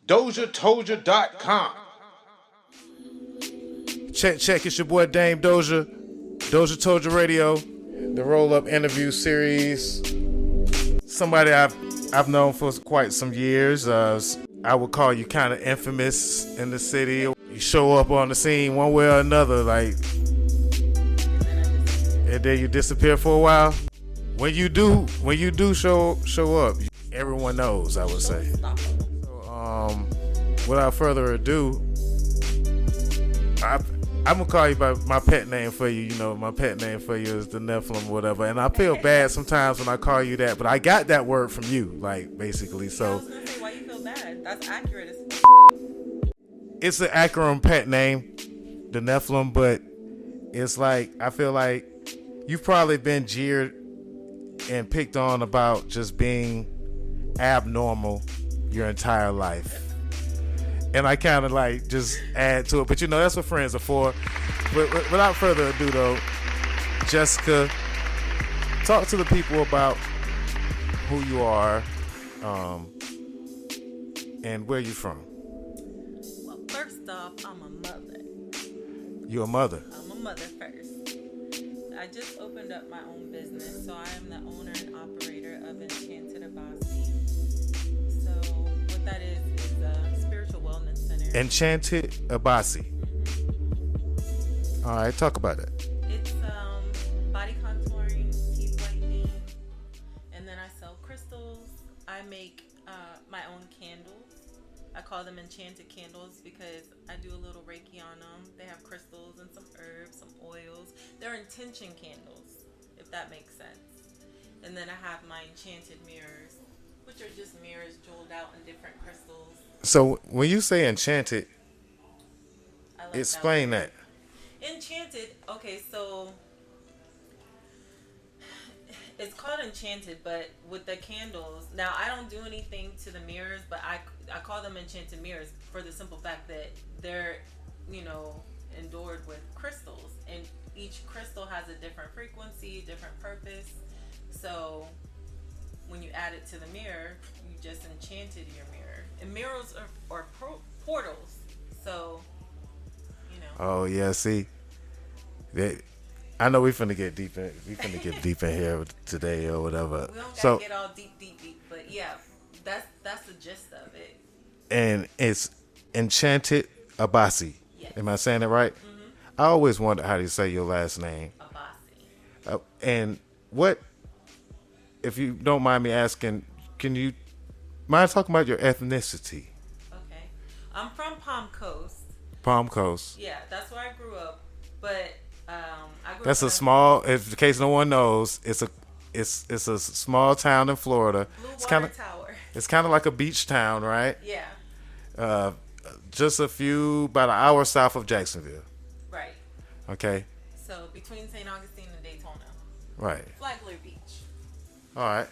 DOZHATOLDYA.COM. Check, it's your boy Dame Doja. Doja Told You Radio, the roll-up interview series. Somebody I've known for quite some years. I would call you kind of infamous in the city. You show up on the scene one way or another, like, and then you disappear for a while. When you do show up, everyone knows, I would say. So, without further ado, I'm gonna call you by my pet name for you. You know, my pet name for you is the Nephilim, whatever. And I feel bad sometimes when I call you that, but I got that word from you, like, basically. So I was gonna say, why you feel bad? That's accurate as fuck. it's an accurate pet name, the Nephilim, but it's like, I feel like you've probably been jeered and picked on about just being abnormal your entire life. And I kind of like just add to it. But you know, that's what friends are for. But without further ado though, Jessica, talk to the people about who you are, and where you're from. Well, first off, I'm a mother. You're a mother. I'm a mother first. I just opened up my own business, so I am the owner and operator of Enchanted Abbasi. So what that is a spiritual wellness center. Enchanted Abbasi. Mm-hmm. All right, talk about it. It's body contouring, teeth whitening, and then I sell crystals. I make my own candles. I call them enchanted candles because I do a little Reiki on them. They have crystals and some herbs, some oils. They're intention candles, if that makes sense. And then I have my enchanted mirrors, which are just mirrors jeweled out in different crystals. So when you say enchanted, I like explain that. Enchanted, okay, so it's called enchanted, but with the candles, now I don't do anything to the mirrors, but I call them enchanted mirrors for the simple fact that they're, endured with crystals, and each crystal has a different frequency, different purpose. So when you add it to the mirror, you just enchanted your mirror. And mirrors are portals, so Oh yeah, see, I know we finna get deep in. We finna get deep in here today or whatever. We don't So gotta get all deep, but yeah, that's the gist of it. and it's Enchanted Abbasi. Yes. Am I saying it right? Mm-hmm. I always wondered how to say your last name. Abbasi. And what, if you don't mind me asking, can you mind talking about your ethnicity? Okay, I'm from Palm Coast. Palm Coast. Yeah, that's where I grew up. But I grew That's up a small. In case no one knows, it's a small town in Florida. Blue It's Water kind of Tower. it's kind of like a beach town, right? Yeah. Just about an hour south of Jacksonville. Right. Okay. So between St. Augustine and Daytona. Right. Flagler Beach. All right.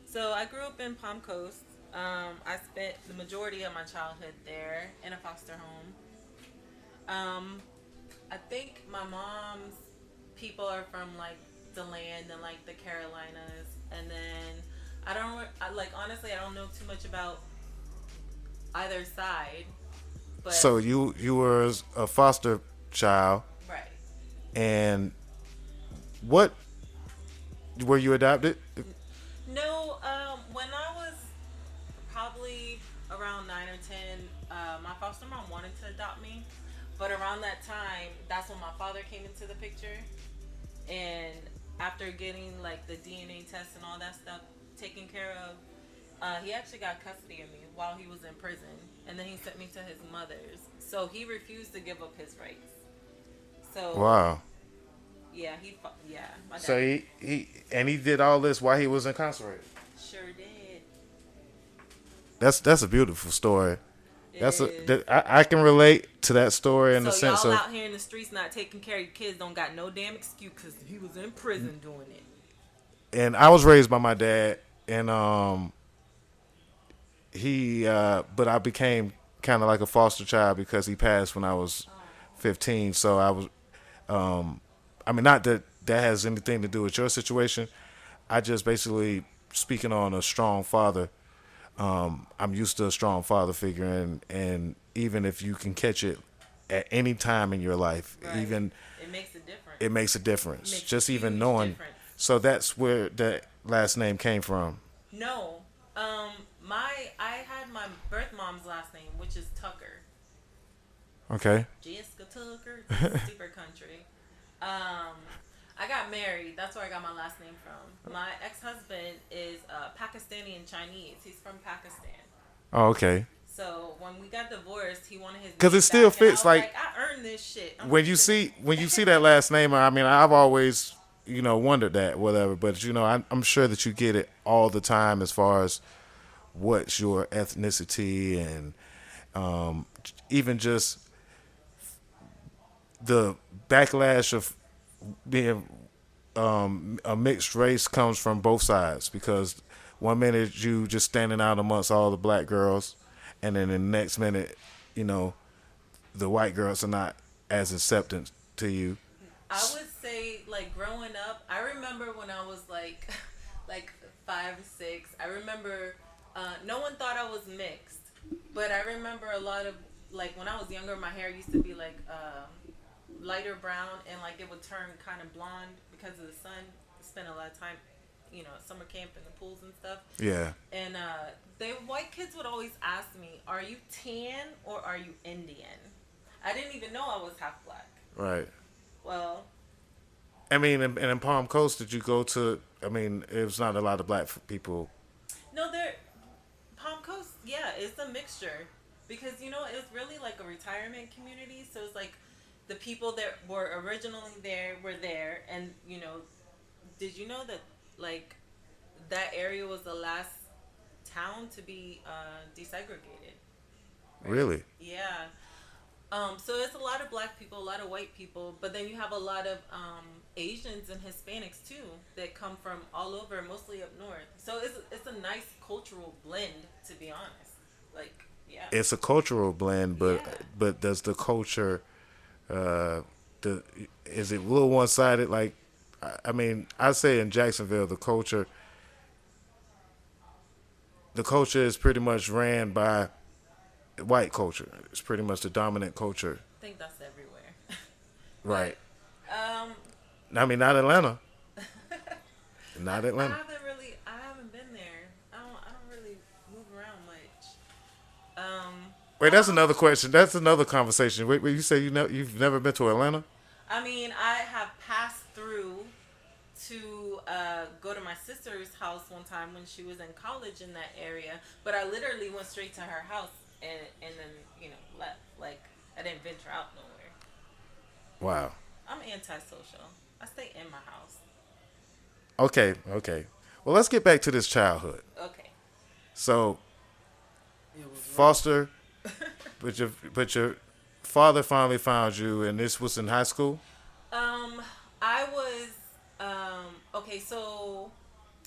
So I grew up in Palm Coast. I spent the majority of my childhood there in a foster home. I think my mom's people are from like the land and like the Carolinas, and then honestly I don't know too much about either side. But So you were a foster child, right. and what were you adopted? No, when I was probably around 9 or 10, my foster mom wanted to adopt me. But around that time, that's when my father came into the picture. And after getting like the DNA test and all that stuff taken care of, he actually got custody of me while he was in prison. And then he sent me to his mother's. So he refused to give up his rights. So Wow. Yeah, my dad So he did all this while he was incarcerated. sure did. That's a beautiful story. I can relate to that story in the sense y'all of, out here in the streets not taking care of your kids don't got no damn excuse because he was in prison doing it. and I was raised by my dad, and but I became kind of like a foster child because he passed when I was 15. So I was, not that has anything to do with your situation. I just basically, speaking on a strong father, I'm used to a strong father figure, and even if you can catch it at any time in your life, Right. even It makes a difference. it makes a It difference. makes a Just even huge knowing. difference. So that's where that last name came from. No. I had my birth mom's last name, which is Tucker. Okay. Jessica Tucker. This is super country. Um, I got married. That's where I got my last name from. My ex-husband is Pakistani and Chinese. He's from Pakistan. Oh, okay. So when we got divorced, he wanted his Because name it still back, and I fits. was Like like, I earned this shit. I'm when you keeping see it. that last name, I mean, I've always wondered that whatever. But I'm sure that you get it all the time as far as what's your ethnicity and even just the backlash of being a mixed race comes from both sides because one minute you just standing out amongst all the black girls, and then the next minute, you know, the white girls are not as acceptant to you. I would say, like, growing up, I remember when I was like, like 5, 6. I remember no one thought I was mixed, but I remember a lot of, like, when I was younger, my hair used to be like lighter brown, and like it would turn kind of blonde because of the sun. Spent a lot of time, at summer camp in the pools and stuff. Yeah. And the white kids would always ask me, "Are you tan or are you Indian?" I didn't even know I was half black. Right. Well, I mean, in Palm Coast, did you go to? I mean, it was not a lot of black people. no, Palm Coast, yeah, it's a mixture because it's really like a retirement community. So it's like the people that were originally there were there, and did you know that like that area was the last town to be desegregated? Right? Really? Yeah. So it's a lot of black people, a lot of white people, but then you have a lot of Asians and Hispanics too that come from all over, mostly up north. So it's a nice cultural blend, to be honest. Like, yeah. It's a cultural blend, but Yeah. does the culture, the is it a little one sided? Like, I mean, I say in Jacksonville, the culture is pretty much ran by white culture. It's pretty much the dominant culture. I think that's everywhere. Right. But, I mean, not Atlanta. Not I Atlanta. I haven't been there. I don't really move around much. Wait, that's another question. That's another conversation. Wait, you say you've never been to Atlanta? I mean, I have passed through to go to my sister's house one time when she was in college in that area, but I literally went straight to her house and then left. Like, I didn't venture out nowhere. Wow. I'm antisocial. I stay in my house. Okay. Okay. Well, let's get back to this childhood. Okay. So, It was foster, but your father finally found you, and this was in high school. I was okay. So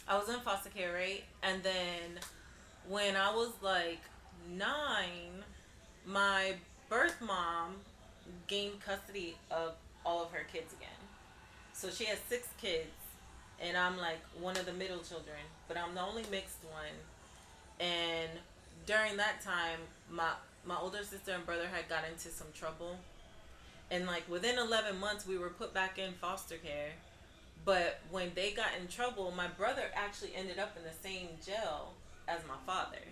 I was in foster care, right? And then when I was like 9, my birth mom gained custody of all of her kids again. So she has 6 kids, and I'm like one of the middle children, but I'm the only mixed one. And during that time, my older sister and brother had got into some trouble, and like within 11 months, we were put back in foster care. But when they got in trouble, my brother actually ended up in the same jail as my father,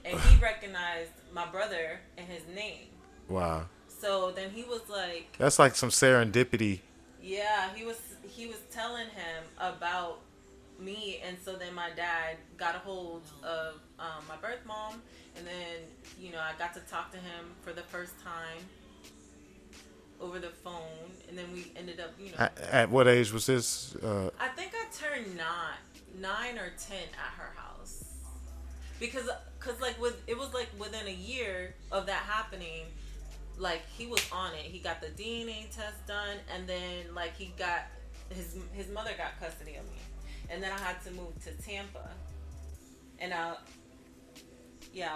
and he recognized my brother and his name. Wow. So then he was like, That's like some serendipity. yeah, he was telling him about me, and so then my dad got a hold of my birth mom, and then I got to talk to him for the first time over the phone, and then we ended up At what age was this? I think I turned 9 or 10 at her house because like it was like within a year of that happening. Like, he was on it. He got the DNA test done, and then like he got his mother got custody of me, and then I had to move to Tampa, and I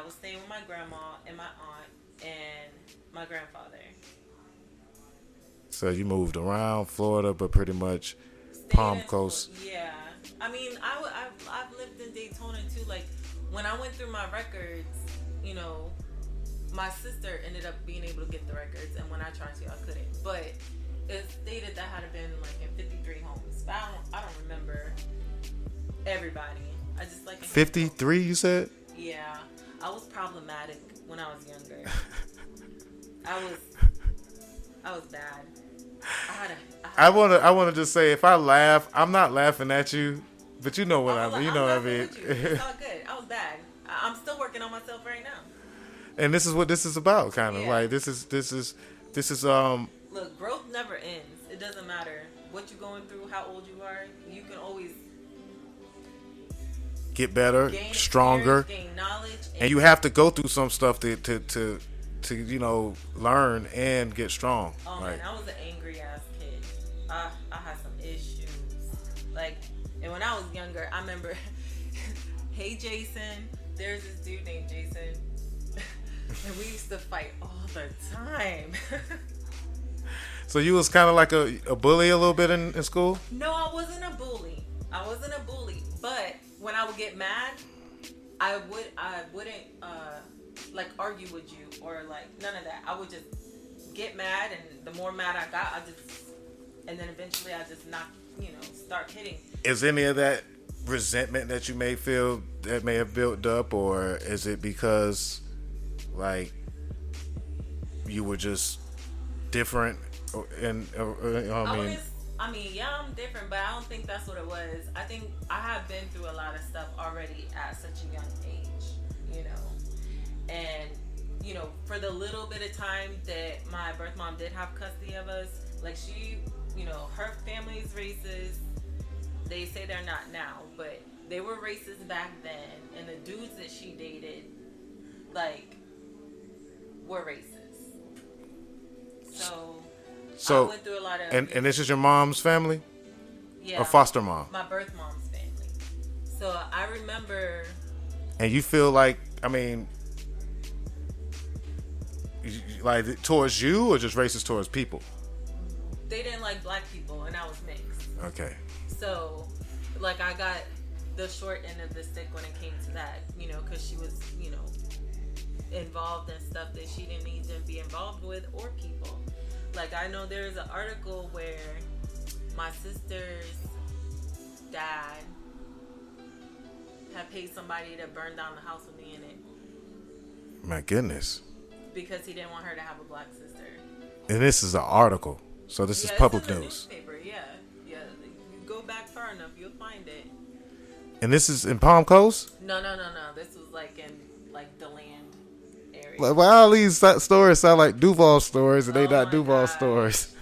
was staying with my grandma and my aunt and my grandfather. So you moved around Florida, but pretty much Staying Palm in Coast. Yeah, I mean I've lived in Daytona too. Like when I went through my records, you know, my sister ended up being able to get the records, and when I tried to, I couldn't. But it stated that had been like in 53 homes. But I don't remember everybody. I just like 53. You said? Yeah, I was problematic when I was younger. I was bad. I wanna just say, if I laugh, I'm not laughing at you, but you know what I mean. You know what I mean. It's all good. I was bad. I'm still working on myself right now. And this is what this is about, kind of like this is Look, growth never ends. It doesn't matter what you're going through, how old you are. You can always get better, stronger, gain knowledge, and you have to go through some stuff to learn and get strong. Oh man, I was an angry ass kid. I had some issues. Like, and when I was younger, I remember, hey Jason, there's this dude named Jason, and we used to fight all the time. So you was kind of like a bully a little bit in school? No, I wasn't a bully. But when I would get mad, I wouldn't like argue with you or like none of that. I would just get mad, and the more mad I got, and then eventually I just start hitting. Is any of that resentment that you may feel that may have built up, or is it because like you were just different? And yeah, I'm different, but I don't think that's what it was. I think I have been through a lot of stuff already at such a young age, and for the little bit of time that my birth mom did have custody of us, like she, her family is racist. They say they're not now, but they were racist back then, and the dudes that she dated, like, were racist. So I went through a lot of... And this is your mom's family? Yeah. Or foster mom? My birth mom's family. So I remember... And you feel like, like towards you or just racist towards people? They didn't like black people, and I was mixed. Okay. So, like, I got the short end of the stick when it came to that, because she was, involved in stuff that she didn't need to be involved with, or people. Like, I know there's an article where my sister's dad had paid somebody to burn down the house with me in it. My goodness. Because he didn't want her to have a black sister. And this is an article, so this is public news. Newspaper, yeah. You go back far enough, you'll find it. And this is in Palm Coast? No. This was like in the land area. Like, well, all these stories sound like Duval stories, and they not Duval stories.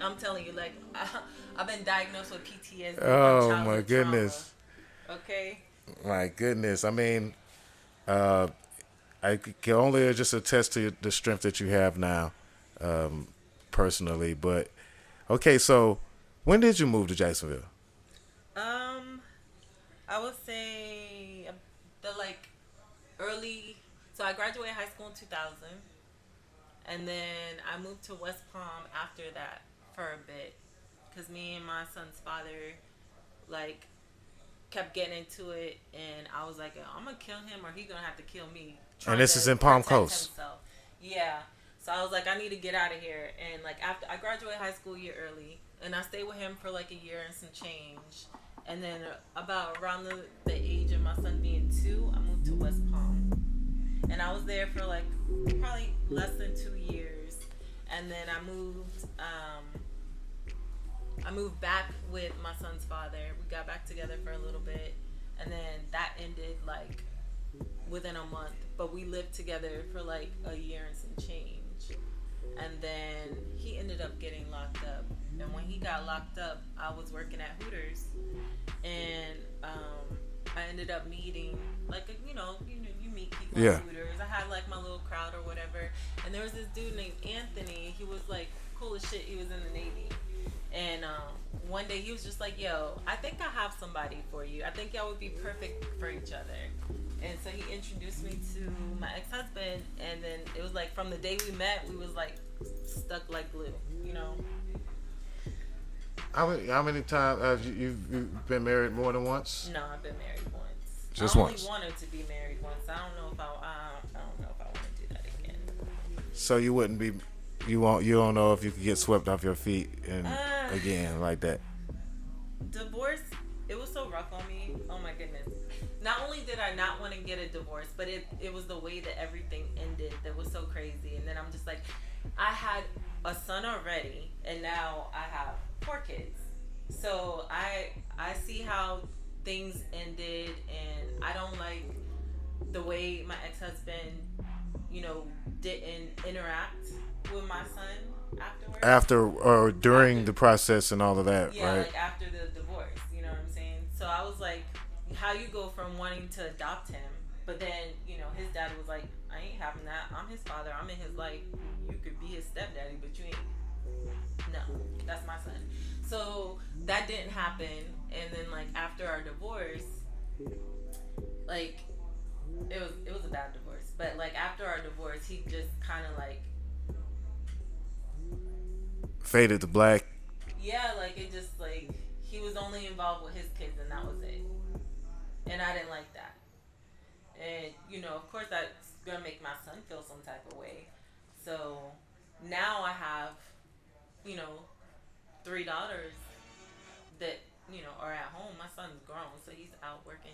I'm telling you, like, I've been diagnosed with PTSD. Oh my goodness. Trauma. Okay. My goodness. I can only just attest to the strength that you have now, personally. But okay, so when did you move to Jacksonville? I would say the early. So I graduated high school in 2000, and then I moved to West Palm after that for a bit, because me and my son's father kept getting into it, and I was like, I'm gonna kill him or he's gonna have to kill me. And this is in Palm Coast. Himself. Yeah. So I was like, I need to get out of here. And after I graduated high school a year early, and I stayed with him for a year and some change. And then about around the age of my son being 2, I moved to West Palm. And I was there for probably less than 2 years. And then I moved back with my son's father. We got back together for a little bit. And then that ended within a month. But we lived together for a year and some change. And then he ended up getting locked up. And when he got locked up, I was working at Hooters. And I ended up meeting, you meet people at Hooters. I had my little crowd or whatever. And there was this dude named Anthony. He was cool as shit. He was in the Navy. And one day he was just like, yo, I think I have somebody for you. I think y'all would be perfect for each other. And so he introduced me to my ex-husband. And then it was from the day we met, we was stuck like glue, How many times have you've been married more than once? No, I've been married once. Just I only once. wanted to be married once. I don't know if I want to do that again. So you wouldn't be, you won't, you don't know if you could get swept off your feet and Uh, again like that. Divorce, it was so rough on me. Oh my goodness. Not only did I not want to get a divorce, but it was the way that everything ended that was so crazy. And then I'm just like, I had a son already, and now I have 4 kids. So I see how things ended, and I don't like the way my ex husband, you know, didn't interact with my son afterwards. After or during After, the process and all of that, yeah, right? like after the divorce, you know what I'm saying? So I was like, how you go from wanting to adopt him, but then, you know, his dad was like, I ain't having that. I'm his father. I'm in his life. You could be his stepdaddy, but you ain't. No, that's my son. So that didn't happen. And then like after our divorce, like it was a bad divorce. But like after our divorce, he just kind of like, Faded to black. yeah, like it just like he was only involved with his kids and that was it. And I didn't like that. And you know, of course, that's gonna make my son feel some type of way. So now I have, you know, 3 daughters that are at home. My son's grown, so he's out working.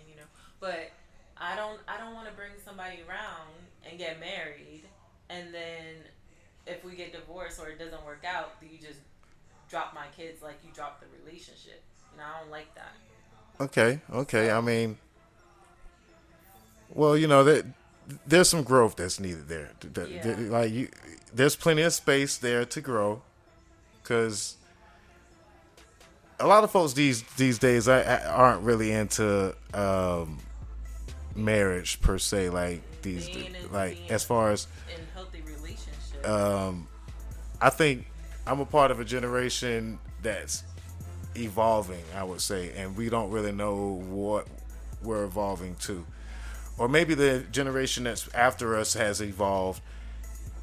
But I don't want to bring somebody around and get married, and then if we get divorced or it doesn't work out, do you just drop my kids like you dropped the relationship? I don't like that. Okay, okay. I So mean, well, there's some growth that's needed there. yeah, Like there's plenty of space there to grow because a lot of folks these days aren't really into marriage per se. Like like being as far as in healthy relationships. I think I'm a part of a generation that's evolving, I would say, and we don't really know what we're evolving to. Or maybe the generation that's after us has evolved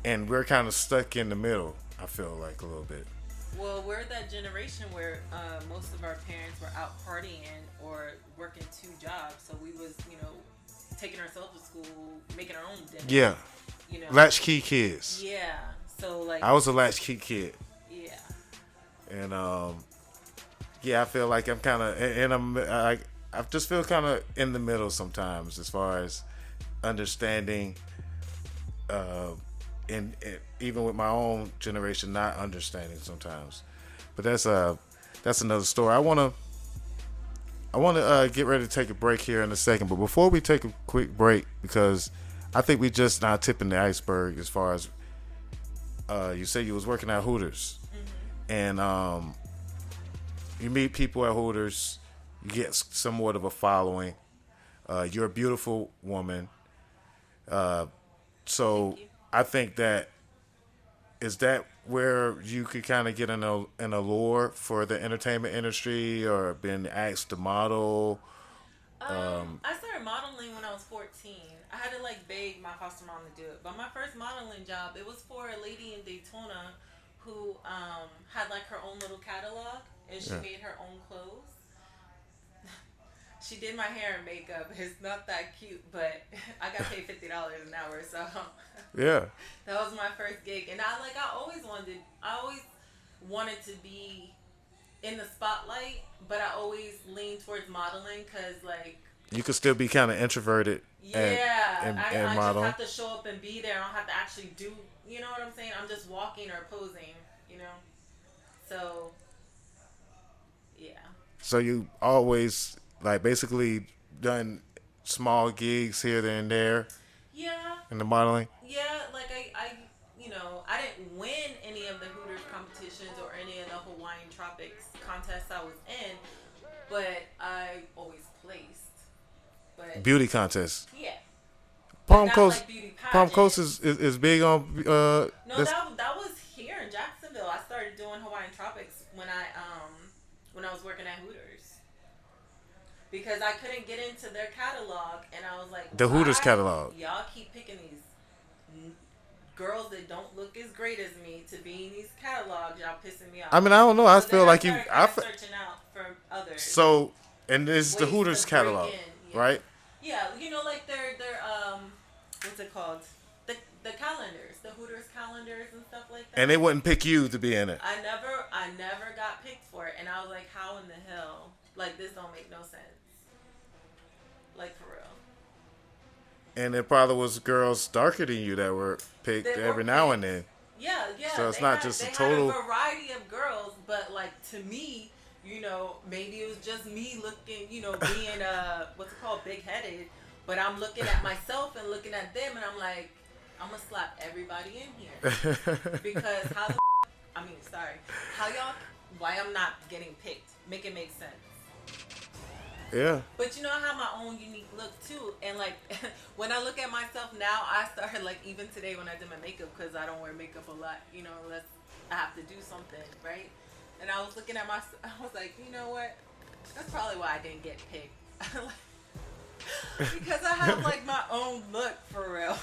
and we're kind of stuck in the middle, I feel like a little bit. Well, we're that generation where most of our parents were out partying or working 2 jobs, so we was taking ourselves to school, making our own dinner. Yeah. You know. Latchkey kids. Yeah. So like. I was a latchkey kid. Yeah. And yeah, I feel like I'm kind of, and I just feel kind of in the middle sometimes as far as understanding, and even with my own generation not understanding sometimes. But that's another story. I want to get ready to take a break here in a second. But before we take a quick break, because I think we just now tipping the iceberg as far as you said you was working at Hooters, and you meet people at Hooters, you get somewhat of a following. You're a beautiful woman. So I think that is that where you could kind of get an allure for the entertainment industry or been asked to model. I started modeling when I was 14. I had to like beg my foster mom to do it. But my first modeling job, it was for a lady in Daytona who had like her own little catalog and she made her own clothes. She did my hair and makeup. It's not that cute, but I got paid $50 an hour, so Yeah. that was my first gig. And I always wanted to be in the spotlight, but I always leaned towards modeling because like You could still be kind of introverted. yeah, and I model. just have to show up and be there. I don't have to actually do. You know what I'm saying? I'm just walking or posing. So yeah. So you always like basically done small gigs here and there Yeah. in the modeling. Yeah, like I didn't win any of the Hooters competitions or any of the Hawaiian Tropics contests I was in, but I always placed. But Beauty contest. yeah, Palm not Coast. like beauty Palm pageant. Coast is big on. No, this. that was here in Jacksonville. I started doing Hawaiian Tropics when I was working at Hooters. Because I couldn't get into their catalog, and I was like, The Hooters why catalog. y'all keep picking these girls that don't look as great as me to be in these catalogs? Y'all pissing me off. I mean, I don't know. I So feel then like started searching out for others. So, and this is the Ways Hooters to break catalog, in, yeah. right? Yeah, like their what's it called? The calendars, the Hooters calendars and stuff like And that. they wouldn't pick you to be in it. I never got picked for it, and I was like, how in the hell? Like this don't make no sense. Like for real. And there probably was girls darker than you that were picked They were every now picked. and then. Yeah, yeah. So it's not just they a had total. a variety of girls, but like to me, maybe it was just me looking, being what's it called, big headed. But I'm looking at myself and looking at them, and I'm like, I'm gonna slap everybody in here because how y'all, why I'm not getting picked? Make it make sense. Yeah. But I have my own unique look too, and like when I look at myself now, I started like even today when I did my makeup because I don't wear makeup a lot, unless I have to do something, right? And I was looking at myself, I was like, you know what? That's probably why I didn't get picked. Because I have like my own look for real.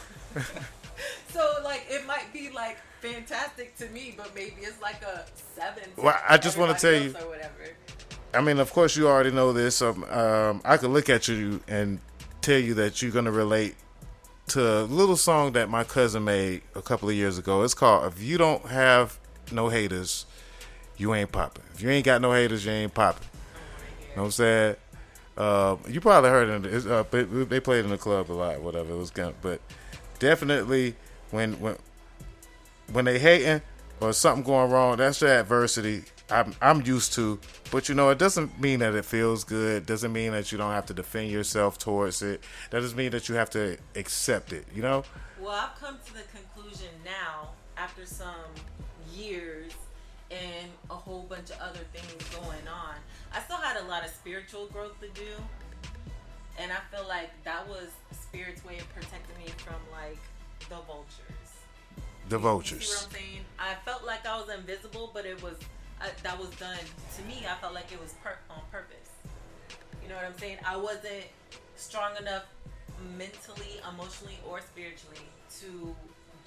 So like it might be like fantastic to me, but maybe it's like a 7. Well, I just want to tell you. Or whatever. I mean, of course, you already know this. I could look at you and tell you that you're gonna relate to a little song that my cousin made a couple of years ago. It's called "If You Don't Have No Haters, You Ain't Popping." If you ain't got no haters, you ain't popping. You know what I'm saying? You probably heard it. They played in the club a lot. Whatever it was, but definitely when they hating or something going wrong, that's the adversity I'm used to. But it doesn't mean that it feels good. Doesn't mean that you don't have to defend yourself towards it. That doesn't mean that you have to accept it. Well, I've come to the conclusion now, after some years and a whole bunch of other things going on. I still had a lot of spiritual growth to do, and I feel like that was Spirit's way of protecting me from like the vultures. The vultures. You see what I'm saying? I felt like I was invisible, but it was that was done to me. I felt like it was on purpose. You know what I'm saying? I wasn't strong enough mentally, emotionally, or spiritually to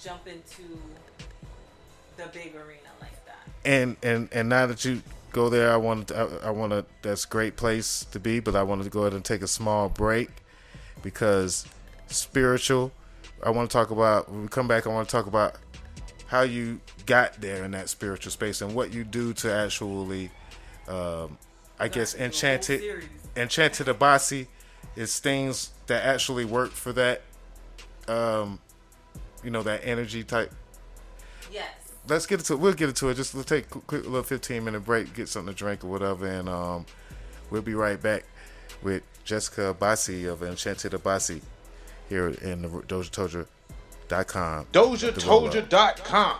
jump into the big arena like that. And now that you go there, I want to. That's a great place to be, but I wanted to go ahead and take a small break because spiritual. I want to talk about when we come back. I want to talk about how you got there in that spiritual space and what you do to actually, I guess, enchanted Abbasi is things that actually work for that, that energy type. Yes. Let's get into it. We'll get into it. Just let's take a quick little 15-minute break, get something to drink or whatever, and we'll be right back with Jessica Abbasi of Enchanted Abbasi here in the DOZHATOLDYA.com. DOZHATOLDYA.COM.